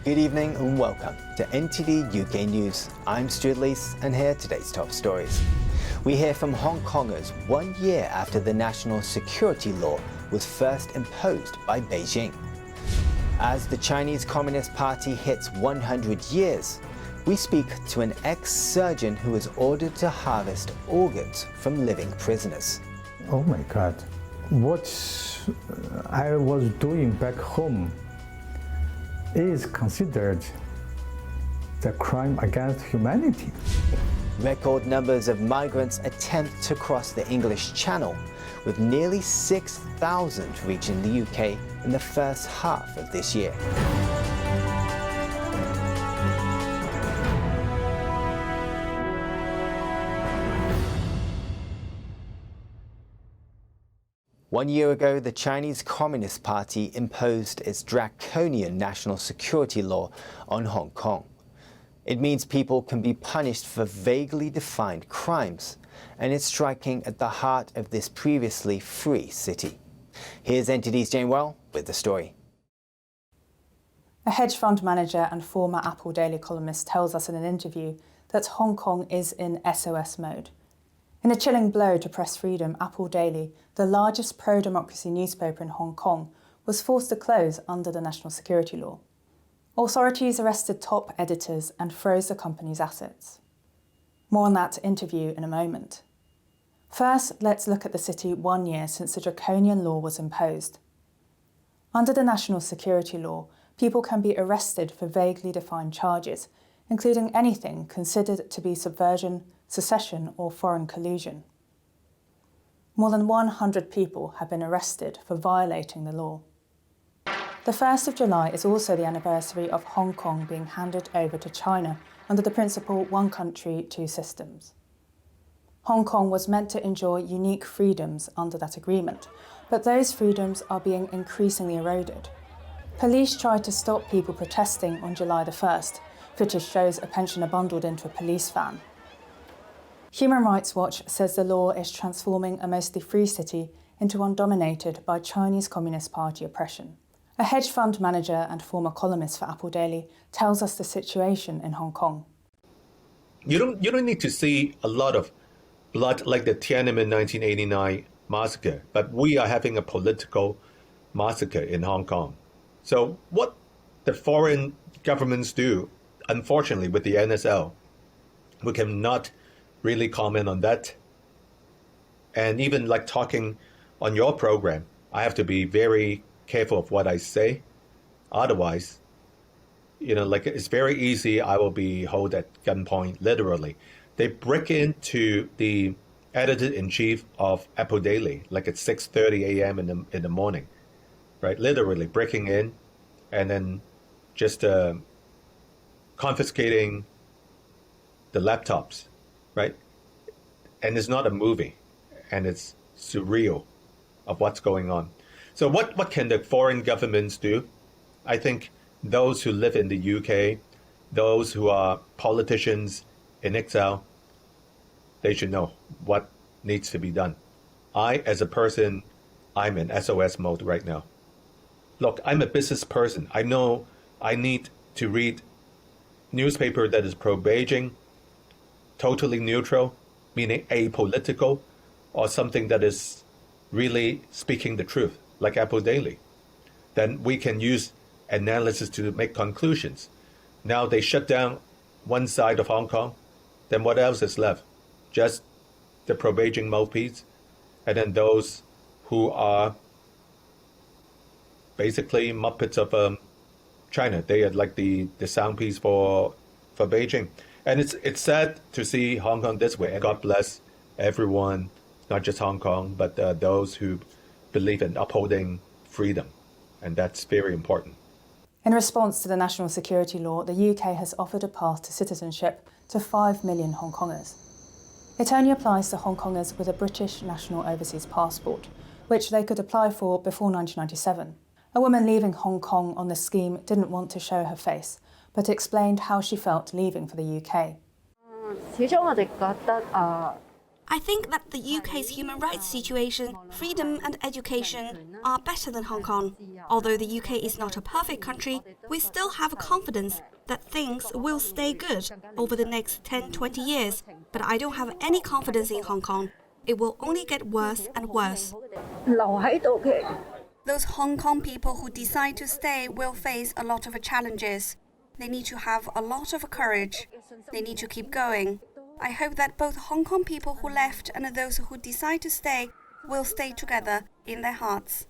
Good evening and welcome to NTD UK News. I'm Stuart Leese and here are today's top stories. We hear from Hong Kongers 1 year after the national security law was first imposed by Beijing. As the Chinese Communist Party hits 100 years, we speak to an ex-surgeon who was ordered to harvest organs from living prisoners. Oh my God, what I was doing back home is considered the crime against humanity. Record numbers of migrants attempt to cross the English Channel, with nearly 6,000 reaching the UK in the first half of this year. One year ago, the Chinese Communist Party imposed its draconian national security law on Hong Kong. It means people can be punished for vaguely defined crimes, and it's striking at the heart of this previously free city. Here's NTD's Jane Well with the story. A hedge fund manager and former Apple Daily columnist tells us in an interview that Hong Kong is in SOS mode. In a chilling blow to press freedom, Apple Daily, the largest pro-democracy newspaper in Hong Kong, was forced to close under the national security law. Authorities arrested top editors and froze the company's assets. More on that interview in a moment. First, let's look at the city 1 year since the draconian law was imposed. Under the national security law, people can be arrested for vaguely defined charges, including anything considered to be subversion, secession or foreign collusion. More than 100 people have been arrested for violating the law. The 1st of July is also the anniversary of Hong Kong being handed over to China under the principle one country, two systems. Hong Kong was meant to enjoy unique freedoms under that agreement, but those freedoms are being increasingly eroded. Police tried to stop people protesting on July the 1st. Footage shows a pensioner bundled into a police van. Human Rights Watch says the law is transforming a mostly free city into one dominated by Chinese Communist Party oppression. A hedge fund manager and former columnist for Apple Daily tells us the situation in Hong Kong. You don't need to see a lot of blood like the Tiananmen 1989 massacre, but we are having a political massacre in Hong Kong. So what the foreign governments do, unfortunately with the NSL, we cannot really comment on that. And even like talking on your program, I have to be very careful of what I say. Otherwise, like it's very easy, I will be held at gunpoint, literally. They break into the editor-in-chief of Apple Daily, like at 6:30 a.m. in the morning, right? Literally breaking in and then just confiscating the laptops, right? And it's not a movie, and it's surreal of what's going on. So what can the foreign governments do? I think those who live in the UK, those who are politicians in exile, they should know what needs to be done. I, as a person, I'm in SOS mode right now. Look, I'm a business person. I know I need to read newspaper that is pro-Beijing, totally neutral, meaning apolitical, or something that is really speaking the truth, like Apple Daily. Then we can use analysis to make conclusions. Now they shut down one side of Hong Kong, then what else is left? Just the pro-Beijing mouthpiece, and then those who are basically Muppets of China. They are like the soundpiece for Beijing. And it's sad to see Hong Kong this way. And God bless everyone, not just Hong Kong, but those who believe in upholding freedom. And that's very important. In response to the national security law, the UK has offered a path to citizenship to 5 million Hong Kongers. It only applies to Hong Kongers with a British national overseas passport, which they could apply for before 1997. A woman leaving Hong Kong on the scheme didn't want to show her face, but explained how she felt leaving for the UK. I think that the UK's human rights situation, freedom and education are better than Hong Kong. Although the UK is not a perfect country, we still have confidence that things will stay good over the next 10-20 years. But I don't have any confidence in Hong Kong. It will only get worse and worse. Those Hong Kong people who decide to stay will face a lot of challenges. They need to have a lot of courage. They need to keep going. I hope that both Hong Kong people who left and those who decide to stay will stay together in their hearts.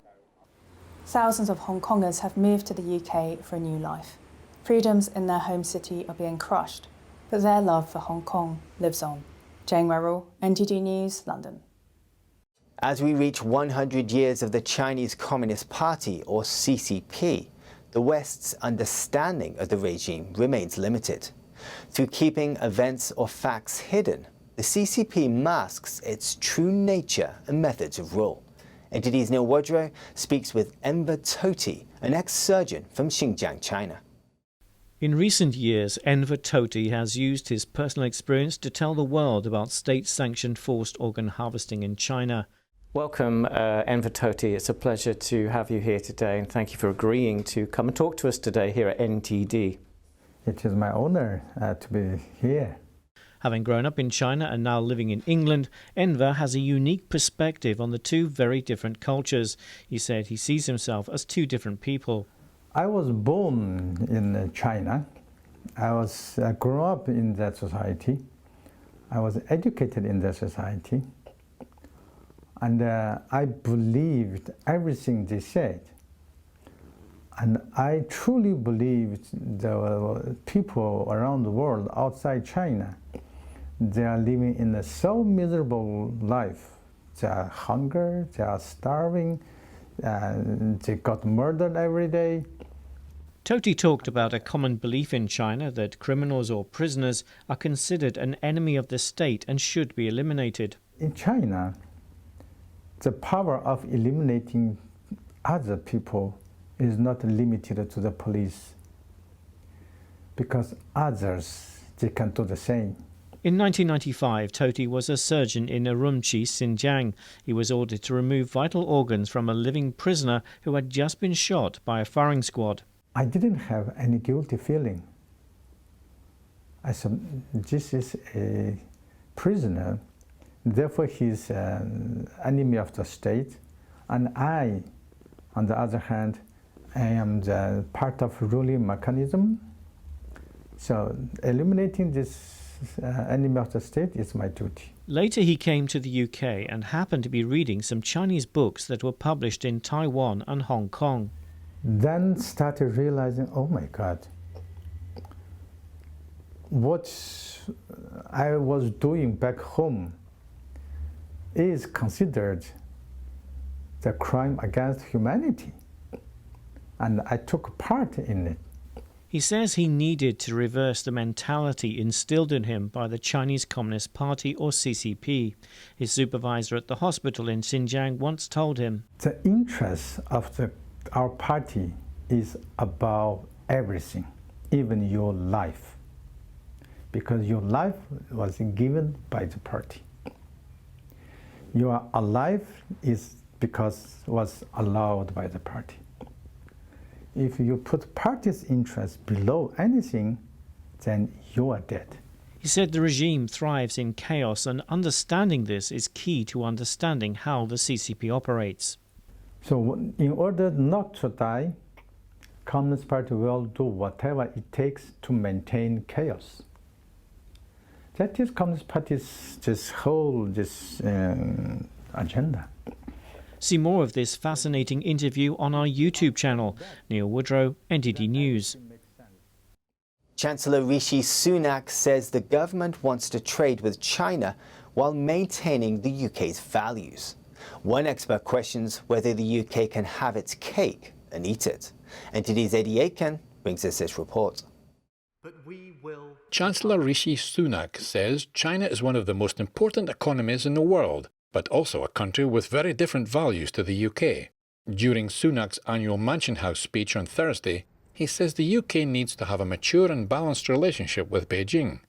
Thousands of Hong Kongers have moved to the UK for a new life. Freedoms in their home city are being crushed, but their love for Hong Kong lives on. Jane Werrell, NTD News, London. As we reach 100 years of the Chinese Communist Party, or CCP, the West's understanding of the regime remains limited. Through keeping events or facts hidden, the CCP masks its true nature and methods of rule. NTD's Neil Woodrow speaks with Enver Tohti, an ex-surgeon from Xinjiang, China. In recent years, Enver Tohti has used his personal experience to tell the world about state-sanctioned forced organ harvesting in China. Welcome, Enver Tohti. It's a pleasure to have you here today, and thank you for agreeing to come and talk to us today here at NTD. It is my honor to be here. Having grown up in China and now living in England, Enver has a unique perspective on the two very different cultures. He said he sees himself as two different people. I was born in China. I grew up in that society. I was educated in that society. And I believed everything they said. And I truly believed the people around the world outside China, they are living in a so miserable life. They are hungry, they are starving, they got murdered every day. Tohti talked about a common belief in China that criminals or prisoners are considered an enemy of the state and should be eliminated. In China, the power of eliminating other people is not limited to the police, because others, they can do the same. In 1995, Tohti was a surgeon in Urumqi, Xinjiang. He was ordered to remove vital organs from a living prisoner who had just been shot by a firing squad. I didn't have any guilty feeling. I said, this is a prisoner, therefore he's an enemy of the state, and I, on the other hand, I am the part of ruling mechanism. So eliminating this enemy of the state is my duty. Later he came to the UK and happened to be reading some Chinese books that were published in Taiwan and Hong Kong. Then started realizing, oh my God, what I was doing back home is considered the crime against humanity. And I took part in it. He says he needed to reverse the mentality instilled in him by the Chinese Communist Party, or CCP. His supervisor at the hospital in Xinjiang once told him, the interest of our party is about everything, even your life, because your life was given by the party. You are alive is because was allowed by the party. If you put party's interest below anything, then you are dead. He said the regime thrives in chaos, and understanding this is key to understanding how the CCP operates. So in order not to die, Communist Party will do whatever it takes to maintain chaos. That is Communist Party's agenda. See more of this fascinating interview on our YouTube channel. Neil Woodrow, NTD News. Chancellor Rishi Sunak says the government wants to trade with China while maintaining the UK's values. One expert questions whether the UK can have its cake and eat it. NTD's Eddie Aiken brings us this report. Chancellor Rishi Sunak says China is one of the most important economies in the world, but also a country with very different values to the UK. During Sunak's annual Mansion House speech on Thursday, he says the UK needs to have a mature and balanced relationship with Beijing.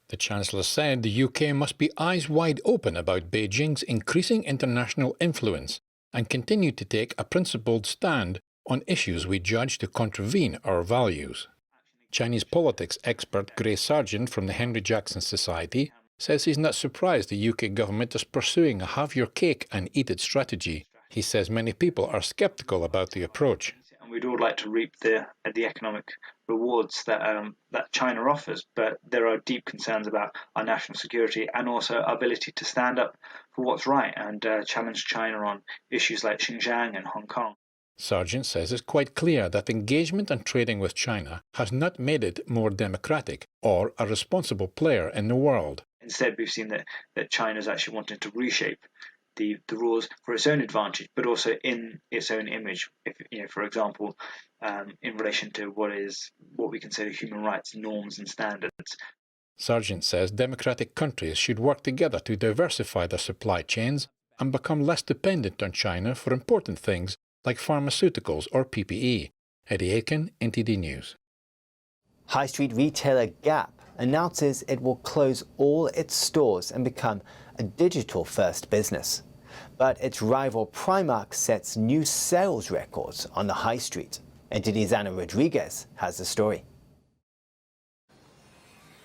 The Chancellor said the UK must be eyes wide open about Beijing's increasing international influence and continue to take a principled stand on issues we judge to contravene our values. Chinese politics expert Grace Sargent from the Henry Jackson Society says he's not surprised the UK government is pursuing a have-your-cake-and-eat-it strategy. He says many people are sceptical about the approach. And we'd all like to reap the economic rewards that China offers, but there are deep concerns about our national security and also our ability to stand up for what's right and challenge China on issues like Xinjiang and Hong Kong. Sargent says it's quite clear that engagement and trading with China has not made it more democratic or a responsible player in the world. Instead, we've seen that China's actually wanted to reshape the rules for its own advantage, but also in its own image. If, for example, in relation to what we consider human rights norms and standards. Sargent says democratic countries should work together to diversify their supply chains and become less dependent on China for important things like pharmaceuticals or PPE. Eddie Aiken, NTD News. High street retailer Gap announces it will close all its stores and become a digital-first business. But its rival Primark sets new sales records on the high street. NTD's Anna Rodriguez has the story.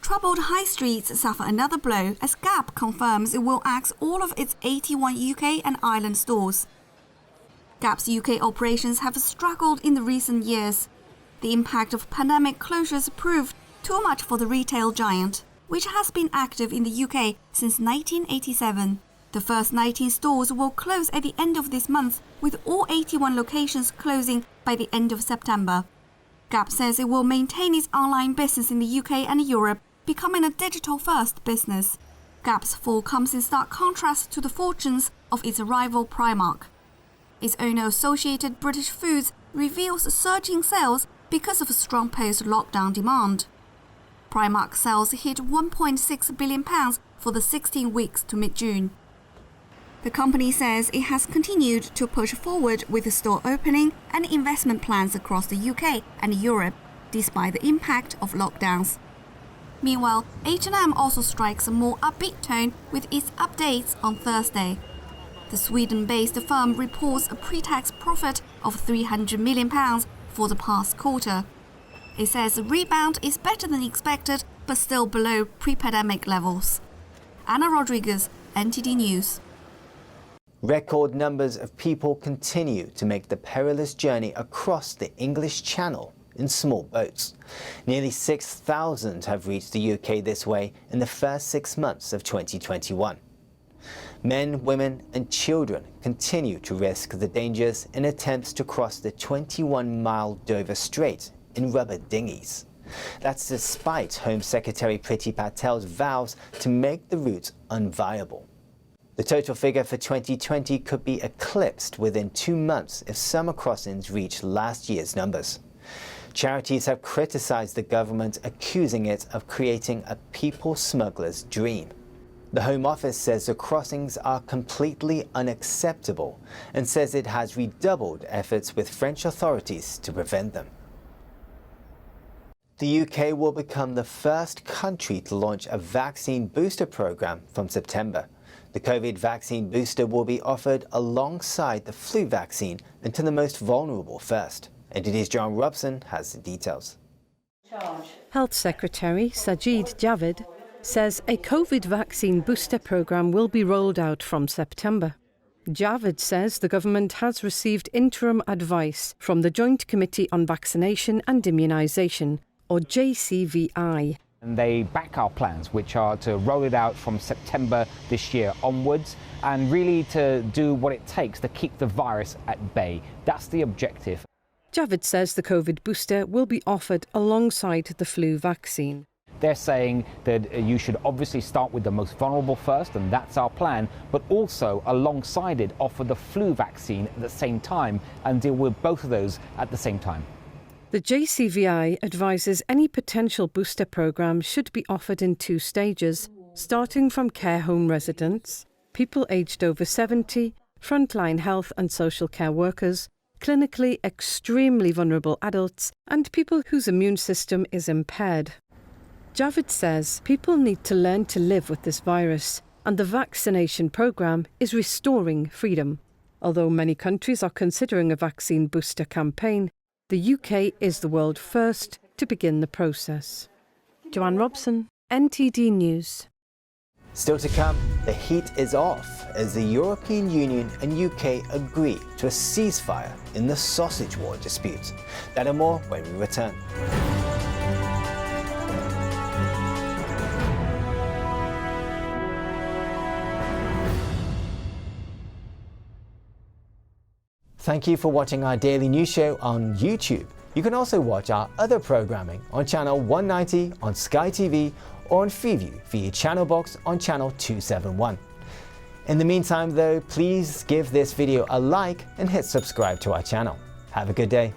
Troubled high streets suffer another blow as Gap confirms it will axe all of its 81 UK and Ireland stores. Gap's UK operations have struggled in the recent years. The impact of pandemic closures proved too much for the retail giant, which has been active in the UK since 1987. The first 19 stores will close at the end of this month, with all 81 locations closing by the end of September. Gap says it will maintain its online business in the UK and Europe, becoming a digital-first business. Gap's fall comes in stark contrast to the fortunes of its rival Primark. Its owner, Associated British Foods, reveals surging sales because of strong post-lockdown demand. Primark sales hit £1.6 billion for the 16 weeks to mid-June. The company says it has continued to push forward with the store opening and investment plans across the UK and Europe, despite the impact of lockdowns. Meanwhile, H&M also strikes a more upbeat tone with its updates on Thursday. The Sweden-based firm reports a pre-tax profit of £300 million for the past quarter. It says the rebound is better than expected, but still below pre-pandemic levels. Anna Rodriguez, NTD News. Record numbers of people continue to make the perilous journey across the English Channel in small boats. Nearly 6,000 have reached the UK this way in the first 6 months of 2021. Men, women and children continue to risk the dangers in attempts to cross the 21-mile Dover Strait in rubber dinghies. That's despite Home Secretary Priti Patel's vows to make the route unviable. The total figure for 2020 could be eclipsed within 2 months if summer crossings reach last year's numbers. Charities have criticised the government, accusing it of creating a people smuggler's dream. The Home Office says the crossings are completely unacceptable and says it has redoubled efforts with French authorities to prevent them. The UK will become the first country to launch a vaccine booster program from September. The COVID vaccine booster will be offered alongside the flu vaccine and to the most vulnerable first. NTD's John Robson has the details. Health Secretary Sajid Javid says a COVID vaccine booster programme will be rolled out from September. Javid says the government has received interim advice from the Joint Committee on Vaccination and Immunisation, or JCVI. And they back our plans, which are to roll it out from September this year onwards, and really to do what it takes to keep the virus at bay. That's the objective. Javid says the COVID booster will be offered alongside the flu vaccine. They're saying that you should obviously start with the most vulnerable first, and that's our plan, but also alongside it offer the flu vaccine at the same time and deal with both of those at the same time. The JCVI advises any potential booster programme should be offered in 2 stages, starting from care home residents, people aged over 70, frontline health and social care workers, clinically extremely vulnerable adults, and people whose immune system is impaired. Javid says people need to learn to live with this virus, and the vaccination programme is restoring freedom. Although many countries are considering a vaccine booster campaign, the UK is the world first to begin the process. Joanne Robson, NTD News. Still to come, the heat is off as the European Union and UK agree to a ceasefire in the sausage war dispute. That and more when we return. Thank you for watching our daily news show on YouTube. You can also watch our other programming on channel 190 on Sky TV or on Freeview via channel box on channel 271. In the meantime though, please give this video a like and hit subscribe to our channel. Have a good day.